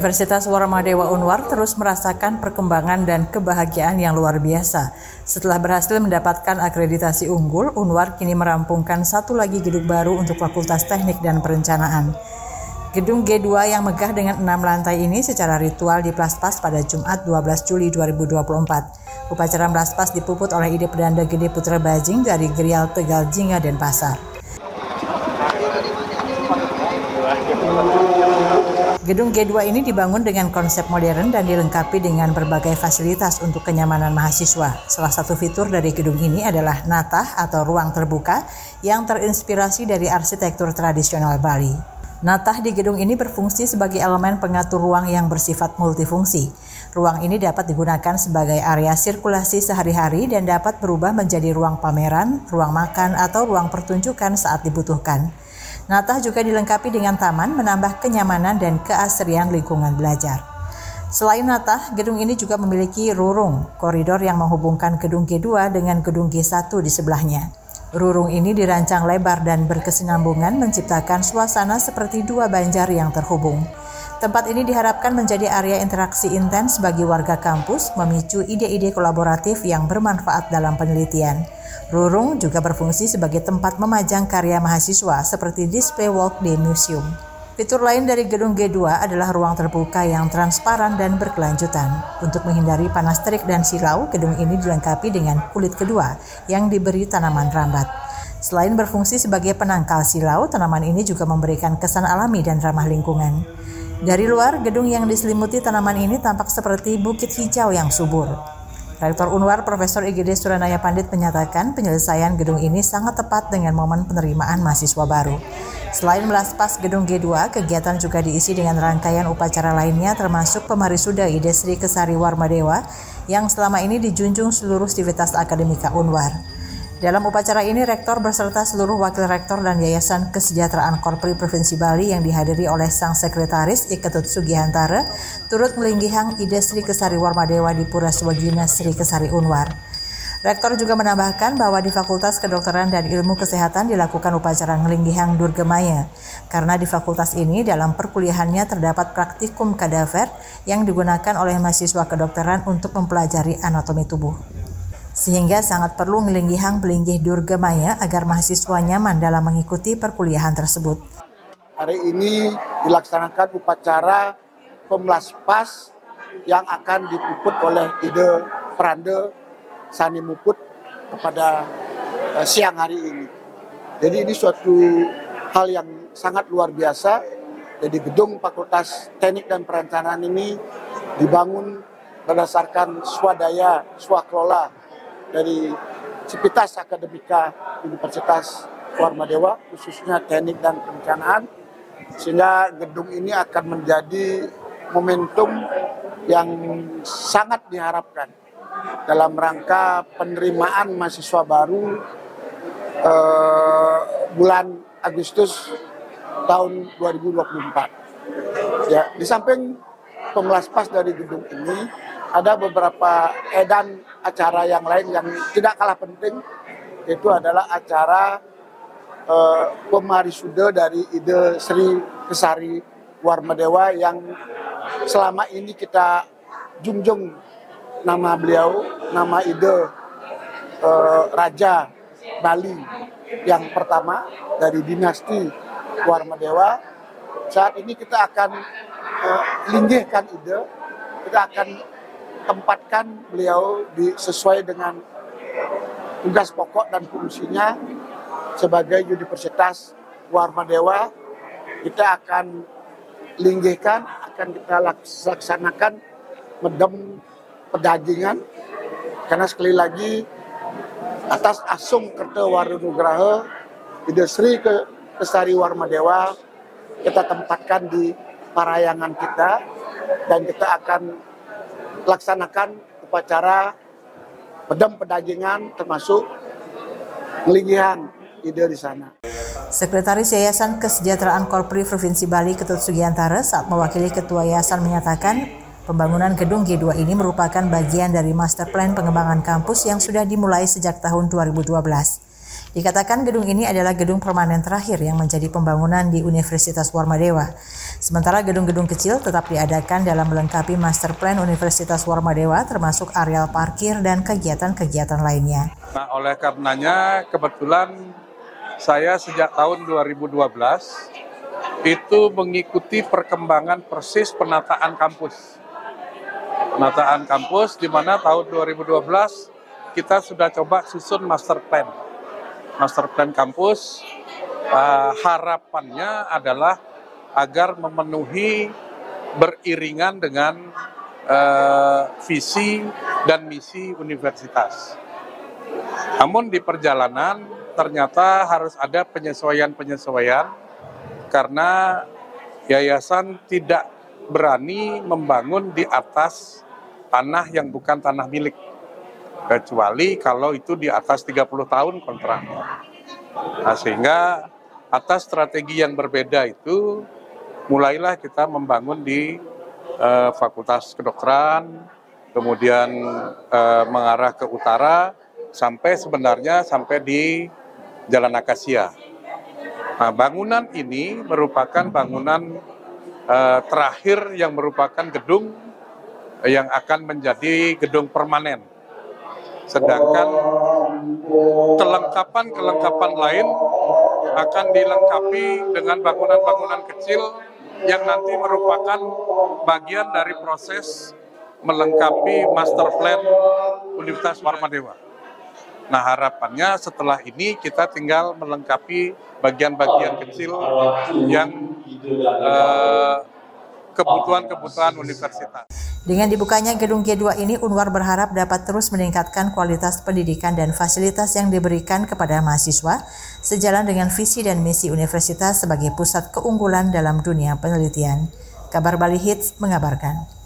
Universitas Warmadewa Unwar terus merasakan perkembangan dan kebahagiaan yang luar biasa. Setelah berhasil mendapatkan akreditasi unggul, Unwar kini merampungkan satu lagi gedung baru untuk Fakultas Teknik dan Perencanaan. Gedung G2 yang megah dengan 6 lantai ini secara ritual diplaspas pada Jumat 12 Juli 2024. Upacara melaspas dipuput oleh Ide Pedanda Gede Putra Bajing dari Grial Tegal Jinga Denpasar. Gedung G2 ini dibangun dengan konsep modern dan dilengkapi dengan berbagai fasilitas untuk kenyamanan mahasiswa. Salah satu fitur dari gedung ini adalah natah atau ruang terbuka yang terinspirasi dari arsitektur tradisional Bali. Natah di gedung ini berfungsi sebagai elemen pengatur ruang yang bersifat multifungsi. Ruang ini dapat digunakan sebagai area sirkulasi sehari-hari dan dapat berubah menjadi ruang pameran, ruang makan, atau ruang pertunjukan saat dibutuhkan. Natah juga dilengkapi dengan taman menambah kenyamanan dan keasrian lingkungan belajar. Selain natah, gedung ini juga memiliki rurung, koridor yang menghubungkan gedung G2 dengan gedung G1 di sebelahnya. Rurung ini dirancang lebar dan berkesinambungan menciptakan suasana seperti dua banjar yang terhubung. Tempat ini diharapkan menjadi area interaksi intens bagi warga kampus, memicu ide-ide kolaboratif yang bermanfaat dalam penelitian. Rurung juga berfungsi sebagai tempat memajang karya mahasiswa seperti display walk di museum. Fitur lain dari gedung G2 adalah ruang terbuka yang transparan dan berkelanjutan. Untuk menghindari panas terik dan silau, gedung ini dilengkapi dengan kulit kedua yang diberi tanaman rambat. Selain berfungsi sebagai penangkal silau, tanaman ini juga memberikan kesan alami dan ramah lingkungan. Dari luar, gedung yang diselimuti tanaman ini tampak seperti bukit hijau yang subur. Rektor Unwar Profesor IGD Suranaya Pandit menyatakan penyelesaian gedung ini sangat tepat dengan momen penerimaan mahasiswa baru. Selain melaspas gedung G2, kegiatan juga diisi dengan rangkaian upacara lainnya termasuk pemarisuda Ide Sri Kesari Warmadewa yang selama ini dijunjung seluruh sivitas akademika Unwar. Dalam upacara ini, Rektor beserta seluruh Wakil Rektor dan Yayasan Kesejahteraan Korpri Provinsi Bali yang dihadiri oleh Sang Sekretaris Iketut Sugihantara turut melinggihang Ide Sri Kesari Warmadewa di Pura Swagina Sri Kesari Unwar. Rektor juga menambahkan bahwa di Fakultas Kedokteran dan Ilmu Kesehatan dilakukan upacara ngelinggihang Durgemaya, karena di fakultas ini dalam perkuliahannya terdapat praktikum kadaver yang digunakan oleh mahasiswa kedokteran untuk mempelajari anatomi tubuh. Sehingga sangat perlu ngelinggihang belinggih Durgemaya agar mahasiswa nyaman dalam mengikuti perkuliahan tersebut. Hari ini dilaksanakan upacara pemelaspas yang akan dipuput oleh Ide Prande Sani Muput kepada siang hari ini. Jadi ini suatu hal yang sangat luar biasa. Jadi gedung Fakultas Teknik dan Perencanaan ini dibangun berdasarkan swadaya, swakelola dari Sivitas Akademika Universitas Warmadewa, khususnya Teknik dan Perencanaan, sehingga gedung ini akan menjadi momentum yang sangat diharapkan dalam rangka penerimaan mahasiswa baru bulan Agustus tahun 2024. Ya, di samping pemelaspas dari gedung ini, ada beberapa edan acara yang lain yang tidak kalah penting, yaitu adalah acara pemarisuda dari Ide Sri Kesari Warmadewa yang selama ini kita junjung nama beliau, nama Ide Raja Bali yang pertama dari dinasti Warmadewa. Saat ini kita akan linggihkan Ide, kita akan tempatkan beliau sesuai dengan tugas pokok dan fungsinya sebagai Universitas Warmadewa. Kita akan linggihkan, akan kita laksanakan medem pedagingan, karena sekali lagi atas asung Kerta Warunugraha Ide Sri Kesari Warmadewa kita tempatkan di parayangan kita, dan kita akan laksanakan upacara medem pedagingan termasuk ngelinggihan Ide di sana. Sekretaris Yayasan Kesejahteraan Korpri Provinsi Bali Ketut Sugihantara saat mewakili Ketua Yayasan menyatakan pembangunan gedung G2 ini merupakan bagian dari master plan pengembangan kampus yang sudah dimulai sejak tahun 2012. Dikatakan gedung ini adalah gedung permanen terakhir yang menjadi pembangunan di Universitas Warmadewa. Sementara gedung-gedung kecil tetap diadakan dalam melengkapi master plan Universitas Warmadewa termasuk areal parkir dan kegiatan-kegiatan lainnya. Nah, oleh karenanya kebetulan saya sejak tahun 2012 itu mengikuti perkembangan persis penataan kampus. Penataan kampus di mana tahun 2012 kita sudah coba susun master plan. Master plan kampus harapannya adalah agar memenuhi beriringan dengan visi dan misi universitas. Namun di perjalanan ternyata harus ada penyesuaian-penyesuaian karena yayasan tidak berani membangun di atas tanah yang bukan tanah milik, kecuali kalau itu di atas 30 tahun kontraknya. Nah, sehingga atas strategi yang berbeda itu mulailah kita membangun di Fakultas Kedokteran, kemudian mengarah ke utara, sampai di Jalan Akasia. Nah, bangunan ini merupakan bangunan terakhir yang merupakan gedung yang akan menjadi gedung permanen. Sedangkan kelengkapan lain akan dilengkapi dengan bangunan-bangunan kecil yang nanti merupakan bagian dari proses melengkapi master plan Universitas Warmadewa. Nah, harapannya setelah ini kita tinggal melengkapi bagian-bagian kecil yang kebutuhan universitas. Dengan dibukanya gedung G2 ini, Unwar berharap dapat terus meningkatkan kualitas pendidikan dan fasilitas yang diberikan kepada mahasiswa sejalan dengan visi dan misi universitas sebagai pusat keunggulan dalam dunia penelitian. Kabar Bali Hits mengabarkan.